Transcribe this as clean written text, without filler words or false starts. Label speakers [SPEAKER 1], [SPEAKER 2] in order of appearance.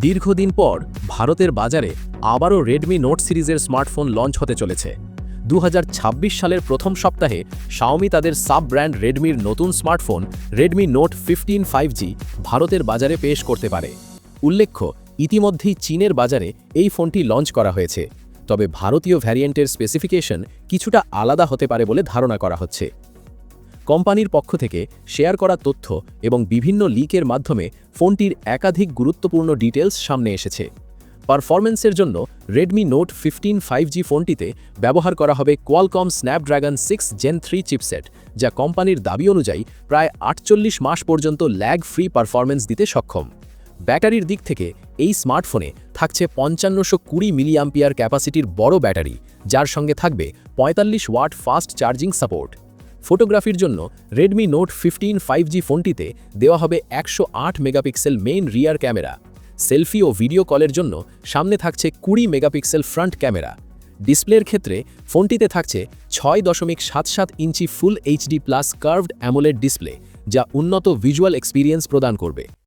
[SPEAKER 1] দীর্ঘদিন পর ভারতের বাজারে আবারও রেডমি নোট সিরিজের স্মার্টফোন লঞ্চ হতে চলেছে। 2026 সালের প্রথম সপ্তাহে শাওমি তাদের সাব ব্র্যান্ড রেডমির নতুন স্মার্টফোন রেডমি নোট 15 5G ভারতের বাজারে পেশ করতে পারে। উল্লেখ্য, ইতিমধ্যেই চীনের বাজারে এই ফোনটি লঞ্চ করা হয়েছে, তবে ভারতীয় ভ্যারিয়েন্টের স্পেসিফিকেশন কিছুটা আলাদা হতে পারে বলে ধারণা করা হচ্ছে। কোম্পানির পক্ষ থেকে শেয়ার করা তথ্য এবং বিভিন্ন লিকের মাধ্যমে ফোনটির একাধিক গুরুত্বপূর্ণ ডিটেলস সামনে এসেছে। পারফরম্যান্সের জন্য রেডমি নোট 15 5G ফোনটিতে ব্যবহার করা হবে কোয়ালকম স্ন্যাপড্রাগন 6 Gen 3 চিপসেট, যা কোম্পানির দাবি অনুযায়ী প্রায় 48 মাস পর্যন্ত ল্যাগ ফ্রি পারফরম্যান্স দিতে সক্ষম। ব্যাটারির দিক থেকে এই স্মার্টফোনে থাকছে 5520 মিলিঅ্যাম্পিয়ার ক্যাপাসিটির বড় ব্যাটারি, যার সঙ্গে থাকবে 45 ওয়াট ফাস্ট চার্জিং সাপোর্ট। ফটোগ্রাফির জন্য রেডমি নোট 15 5G ফোনটিতে দেওয়া হবে 108 megapixel main rear camera. Selfie ও ভিডিও কলের জন্য সামনে থাকছে 20 মেগাপিক্সেল ফ্রন্ট ক্যামেরা। ডিসপ্লের ক্ষেত্রে ফোনটিতে থাকছে 6.77 inch full HD plus curved AMOLED display, যা উন্নত ভিজুয়াল এক্সপিরিয়েন্স প্রদান করবে।